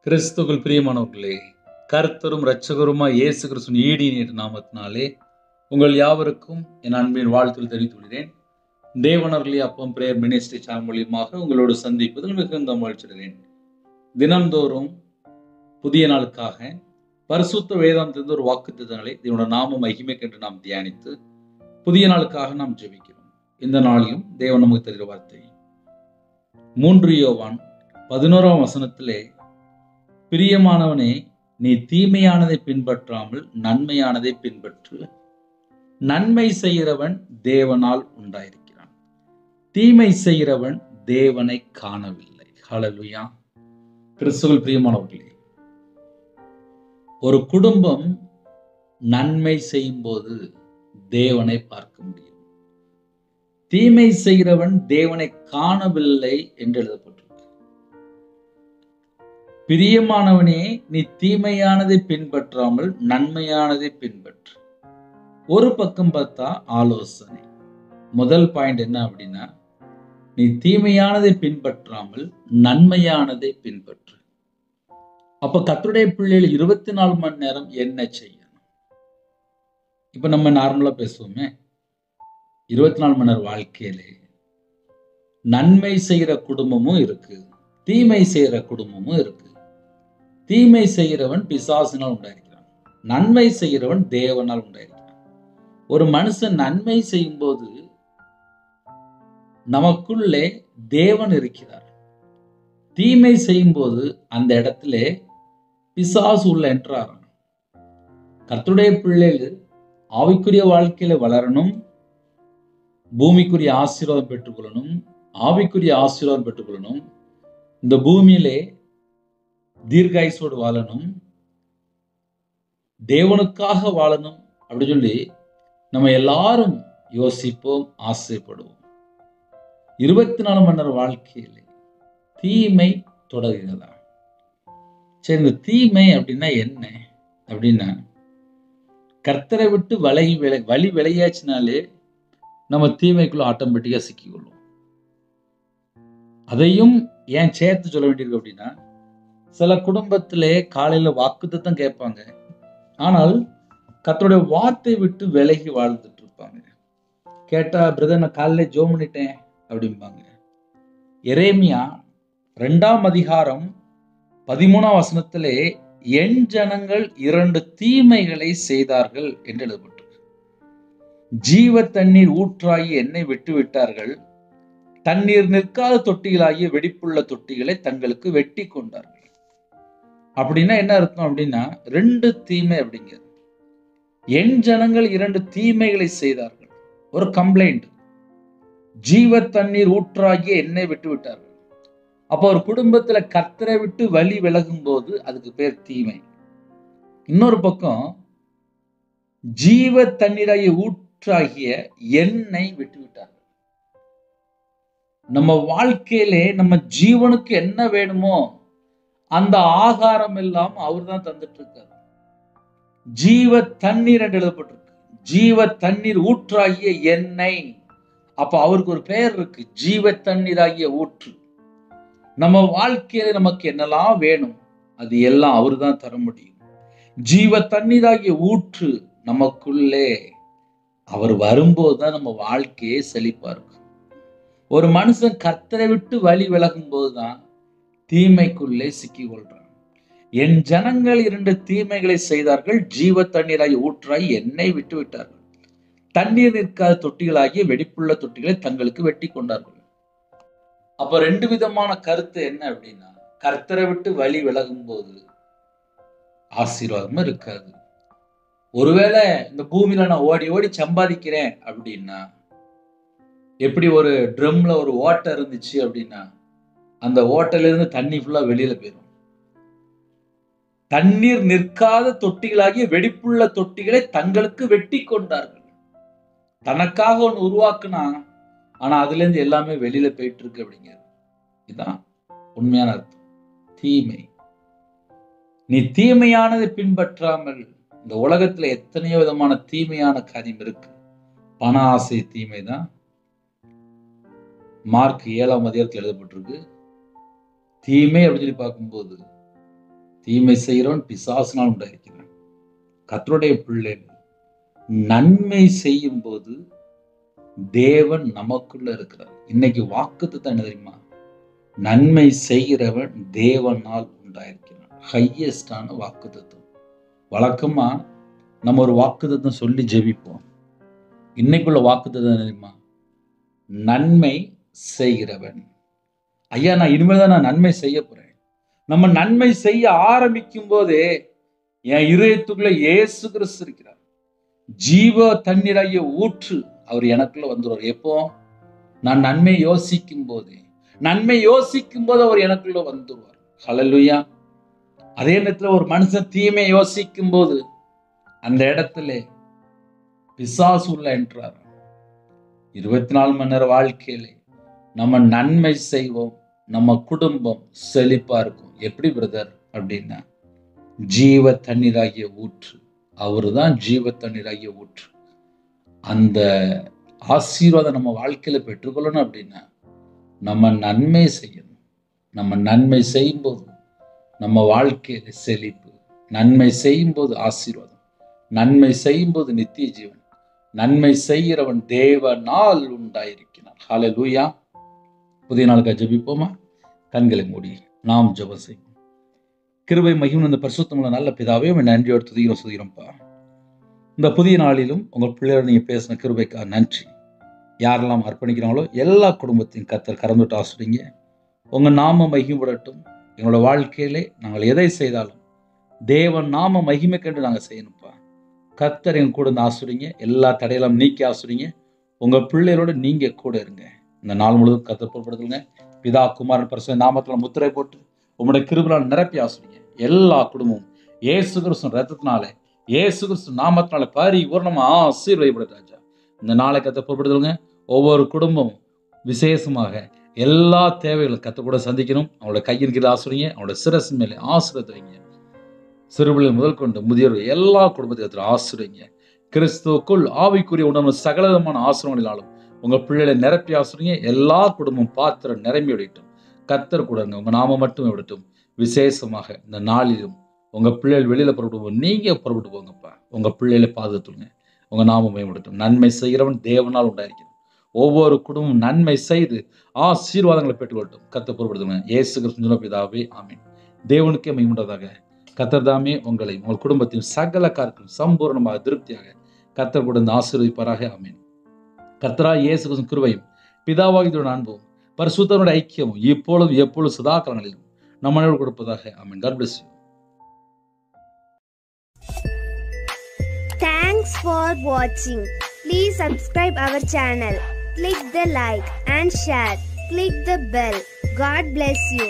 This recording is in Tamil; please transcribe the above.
கிறிஸ்துவுக்குள் பிரியமானவர்களே, கர்த்தரும் இரட்சகருமாய் இயேசு கிறிஸ்துவின் ஈடிய நாமத்தினாலே உங்கள் யாவருக்கும் என் அன்பின் வாழ்த்துக்கள் தெரிவித்துக் கொள்கிறேன். தேவனர்லி அப்பம் பிரேயர் மினிஸ்ட்ரி சேனல் மூலியமாக உங்களோடு சந்திப்பதில் மிகுந்த மகிழ்ச்சியடைகிறேன். தினம்தோறும் புதிய நாளுக்காக பரிசுத்த வேதாந்தத்திலிருந்து ஒரு வாக்குத்தத்தங்களை தேவனுடைய நாம மகிமைக்கென்று நாம் தியானித்து புதிய நாளுக்காக நாம் ஜெபிக்கிறோம். இந்த நாளிலும் தேவன் நமக்கு தருகிற வார்த்தை 3 யோவான் 11ஆம் வசனத்திலே, பிரியமானவனே, நீ தீமையானதை பின்பற்றாமல் நன்மையானதை பின்பற்று. நன்மை செய்கிறவன் தேவனால் உண்டாயிருக்கிறான், தீமை செய்கிறவன் தேவனை காணவில்லை. ஹல்லேலூயா. கிறிஸ்துவுக்குள் பிரியமானவர்களே, ஒரு குடும்பம் நன்மை செய்யும் போது தேவனை பார்க்க முடியும். தீமை செய்கிறவன் தேவனை காணவில்லை என்று எழுதப்பட்டிருக்கு. பிரியமானவனே, நீ தீமையானதை பின்பற்றாமல் நன்மையானதை பின்பற்று. ஒரு பக்கம் பார்த்தா ஆலோசனை. முதல் பாயிண்ட் என்ன அப்படின்னா, நீ தீமையானதை பின்பற்றாமல் நன்மையானதை பின்பற்று. அப்ப கர்த்தருடைய பிள்ளைகள் 24 மணி நேரம் என்ன செய்யணும்? இப்ப நம்ம நார்மலா பேசுவோமே, 24 மணி நேரம் வாழ்க்கையிலே நன்மை செய்கிற குடும்பமும் இருக்கு, தீமை செய்கிற குடும்பமும் இருக்கு. தீமை செய்கிறவன் பிசாசினால் உண்டாயிருக்கிறான், நன்மை செய்கிறவன் தேவனால் உண்டாயிருக்கிறான். ஒரு மனுஷன் நன்மை செய்யும் போது நமக்குள்ளே தேவன் இருக்கிறார். தீமை செய்யும் போது அந்த இடத்துல பிசாசு உள்ள என்றார். கர்த்தருடைய பிள்ளைகள் ஆவிக்குரிய வாழ்க்கையில வளரணும், பூமிக்குரிய ஆசீர்வாதம் பெற்றுக்கொள்ளணும், ஆவிக்குரிய ஆசீர்வாதம் பெற்றுக்கொள்ளணும், இந்த பூமியிலே தீர்காயுசோடு வாழணும், தேவனுக்காக வாழணும் அப்படின்னு சொல்லி நம்ம எல்லாரும் யோசிப்போம், ஆசைப்படுவோம். 24 மணி நேரம் வாழ்க்கையில் தீமை தொடர்கிறதா? சரி, இந்த தீமை அப்படின்னா என்ன அப்படின்னா, கர்த்தரை விட்டு வழி விளையாச்சினாலே நம்ம தீமைக்குள்ள ஆட்டோமேட்டிக்கா சிக்கிக்கொள்ளும். அதையும் ஏன் சேர்த்து சொல்ல வேண்டியிருக்கு அப்படின்னா, சில குடும்பத்திலே காலையில வாக்குத்தத்தம் கேட்பாங்க, ஆனால் கர்த்தருடைய வார்த்தை விட்டு விலகி வாழ்ந்துட்டு இருப்பாங்க. கேட்டா, பிரதர் நான் காலையில ஜெபம் பண்ணிட்டேன் அப்படிம்பாங்க. எரேமியா 2ஆம் அதிகாரம் 13ஆம் வசனத்திலே, என் ஜனங்கள் 2 தீமைகளை செய்தார்கள் என்று எழுதப்பட்டிருக்கு. ஜீவ தண்ணீர் ஊற்றாகி என்னை விட்டு விட்டார்கள், தண்ணீர் நிற்காத தொட்டிகளாகிய வெடிப்புள்ள தொட்டிகளை தங்களுக்கு வெட்டி கொண்டார்கள். அப்படின்னா என்ன அர்த்தம் அப்படின்னா, 2 தீமை அப்படிங்கிறது. என் ஜனங்கள் 2 தீமைகளை செய்தார்கள். ஒரு கம்ப்ளைண்ட், ஜீவ தண்ணீர் ஊற்றாகிய என்னை விட்டு விட்டார்கள். அப்போ ஒரு குடும்பத்துல கர்த்தரை விட்டு வழி விலகும் போது அதுக்கு பேர் தீமை. இன்னொரு பக்கம், ஜீவ தண்ணீராகிய ஊற்றாகிய என்னை விட்டு விட்டார்கள். நம்ம வாழ்க்கையிலே நம்ம ஜீவனுக்கு என்ன வேணுமோ அந்த ஆகாரம் எல்லாம் அவர் தான் தந்துட்டு இருக்காரு. ஜீவ தண்ணீர் என்று எழுதப்பட்டிருக்கு. ஜீவ தண்ணீர் ஊற்றாகிய எண்ணெய். அப்ப அவருக்கு ஒரு பெயர் இருக்கு, ஜீவ தண்ணீராகிய ஊற்று. நம்ம வாழ்க்கையில நமக்கு என்னெல்லாம் வேணும் அது எல்லாம் அவரு தான் தர முடியும். ஜீவ தண்ணீராகிய ஊற்று நமக்குள்ளே அவர் வரும்போதுதான் நம்ம வாழ்க்கையே செழிப்பா இருக்கும். ஒரு மனுஷன் கர்த்தரை விட்டு வழி விலகும் போதுதான் தீமைக்குள்ளே சிக்கிக் கொள்றான். என் ஜனங்கள் 2 தீமைகளை செய்தார்கள், ஜீவ தண்ணீராகி ஊற்றாகி என்னை விட்டு விட்டார்கள், தண்ணீர் நிற்காத தொட்டிகளாகிய வெடிப்புள்ள தொட்டிகளை தங்களுக்கு வெட்டி கொண்டார்கள். அப்ப 2 விதமான கருத்து என்ன அப்படின்னா, கர்த்தரை விட்டு வழி விலகும் போது ஆசீர்வாதமும் இருக்காது. ஒருவேளை இந்த பூமியில நான் ஓடி ஓடி சம்பாதிக்கிறேன் அப்படின்னா, எப்படி ஒரு ட்ரம்ல ஒரு ஓட்டை இருந்துச்சு அப்படின்னா, அந்த ஓட்டையில இருந்து தண்ணி ஃபுல்லா வெளியில போயிடும். தண்ணீர் நிற்காத தொட்டிகளாகிய வெடிப்புள்ள தொட்டிகளை தங்களுக்கு வெட்டி கொண்டார்கள். தனக்காக ஒன்று உருவாக்குனா, ஆனா அதுல இருந்து எல்லாமே வெளியில போயிட்டு இருக்கு அப்படிங்கிறது. இதுதான் உண்மையான அர்த்தம். தீமை. நீ தீமையானதை பின்பற்றாமல், இந்த உலகத்துல எத்தனையோ விதமான தீமையான காரியம் இருக்கு. பண ஆசை தீமைதான். மார்க் 7ஆம் அதிகாரத்தில் எழுதப்பட்டிருக்கு. தீமை அப்படின்னு சொல்லி பார்க்கும்போது தீமை செய்கிறவன் பிசாசினால் உண்டாயிருக்கிறான். கர்த்தருடைய பிள்ளைகள் நன்மை செய்யும் போது தேவன் நமக்குள்ள இருக்கிறார். இன்னைக்கு வாக்குத்தத்தம் என்ன தெரியுமா? நன்மை செய்கிறவன் தேவனால் உண்டாயிருக்கிறான். ஹையஸ்டான வாக்குத்தத்தம். வழக்கமா நம்ம ஒரு வாக்குத்தத்தம் சொல்லி ஜெபிப்போம். இன்னைக்குள்ள வாக்குத்தத்தம் என்ன தெரியுமா? நன்மை செய்கிறவன். ஐயா, நான் இனிமேல் தான் நான் நன்மை செய்ய போறேன். நம்ம நன்மை செய்ய ஆரம்பிக்கும் போதே என் இதயத்துக்குள்ள இயேசு கிறிஸ்து இருக்கிறார். ஜீவ தண்ணீராகிய ஊற்று அவர் எனக்குள்ள வந்துடுவார். எப்போ? நான் நன்மை யோசிக்கும் போதே, நன்மை யோசிக்கும் போது அவர் எனக்குள்ள வந்துடுவார். ஹல்லேலூயா. அதே நேரத்தில் ஒரு மனுஷன் தீமை யோசிக்கும் போது அந்த இடத்துல பிசாசு உள்ள என்றார். 24 மணி நேர வாழ்க்கையிலே நம்ம நன்மை செய்வோம், நம்ம குடும்பம் செழிப்பா இருக்கும். எப்படி பிரதர் அப்படின்னா, ஜீவ தண்ணீராகிய ஊற்று. அவரு தான் ஜீவ தண்ணீராகிய ஊற்று. அந்த ஆசீர்வாதம் நம்ம வாழ்க்கையில பெற்றுக்கொள்ளணும் அப்படின்னா நம்ம நன்மை செய்யணும். நம்ம நன்மை செய்யும்போது நம்ம வாழ்க்கையில செழிப்பு, நன்மை செய்யும்போது ஆசீர்வாதம், நன்மை செய்யும்போது நித்திய ஜீவன். நன்மை செய்கிறவன் தேவனால் உண்டாயிருக்கிறான். ஹல்லேலூயா. புதிய நாளுக்காக ஜெபிப்போமா? கண்களை மூடி நாம் ஜெபம் செய்வோம். கிருபை மகிமை இந்த பரிசுத்தமுள்ள நல்ல பிதாவே, நன்றியோடு துதிக்கிறோம்ப்பா. இந்த புதிய நாளிலும் உங்கள் பிள்ளையோட நீங்க பேசின கிருபைக்காக நன்றி. யாரெல்லாம் அர்ப்பணிக்கிறாங்களோ எல்லா குடும்பத்தையும் கர்த்தர் கறந்துட்டு ஆசிரியங்க. உங்க நாம மகிமைப்படட்டும். எங்களோட வாழ்க்கையிலே நாங்கள் எதை செய்தாலும் தேவன் நாம மகிமை கண்டு நாங்கள் செய்யணும்ப்பா. கர்த்தர் எங்க கூட இருந்து ஆசிரியங்க. எல்லா தடையெல்லாம் நீக்கி ஆசிரியங்க. உங்க பிள்ளைகளோட நீங்க கூட இருங்க. இந்த நாள் முழுவதும் கர்த்தர் பொறுப்படுத்துங்க. பிதா குமாரன் பரிசுத்த நாமத்துல முத்திரை போட்டு உங்களுடைய கிருபையால் நிரப்பி ஆசிரியங்க. எல்லா குடும்பமும் இயேசு கிறிஸ்து ரத்தத்தினால, இயேசு கிறிஸ்து நாமத்தினால பரிபூர்ணமா ஆசீர்வதிக்கப்படும் ராஜா. இந்த நாளை கர்த்தர் பொறுப்படுத்துங்க. ஒவ்வொரு குடும்பமும் விசேஷமாக எல்லா தேவைகளும் கர்த்தர் கூட சந்திக்கணும். அவங்களோட கையின் கீழே ஆசிரியங்க. அவங்களோட சிரசு மேலே ஆசீர்வாதத்தை வைங்க. சிறுபிள்ளை முதல் கொண்டு முதியோர்கள் எல்லா குடும்பத்தை ஆசிரியங்க. கிறிஸ்துவுக்குள் ஆவிக்குரிய உணர்வு சகல விதமான ஆசிரியங்களாலும் உங்க பிள்ளைகளை நிரப்பி ஆசிரியங்க. எல்லா குடும்பம் பாத்திரம் நிரம்பி விடட்டும். கர்த்தர் கூட உங்க நாம மட்டும் விடட்டும். விசேஷமாக இந்த நாளிலும் உங்க பிள்ளைகள் வெளியில புறப்பட்டு நீங்க புறப்பட்டு போங்கப்பா. உங்க பிள்ளைகளை பாதுகாத்துங்க. உங்க நாம மேம்படட்டும். நன்மை செய்கிறவன் தேவனால் உண்டாயிருக்கிறான். ஒவ்வொரு குடும்பமும் நன்மை செய்து ஆசீர்வாதங்களை பெற்றுக்கொள்ளட்டும். கர்த்தர் பொறுப்படுத்துங்க. இயேசு கிறிஸ்து பிதாவே, ஆமென். தேவனுக்கே மகிமையுண்டாதாக. கர்த்தர் தாமே உங்களை உங்கள் குடும்பத்தையும் சகல காரியத்திலும் சம்பூர்ணமாக திருப்தியாக கர்த்தர் கூட ஆசீர்வதிப்பாராக. ஆமென். கர்த்தராகிய இயேசு கிறிஸ்துவின் கிருபையும் பிதாவாகிய அன்பும் பரிசுத்தருடைய ஐக்கியமும் இப்பொழுதும் எப்பொழுதும் சதா காலங்களிலும் நம்மளோடு கொடுப்பதாக. ஆமென். God bless you. Thanks for watching. Please subscribe our channel. Click the like and share. Click the bell. God bless you.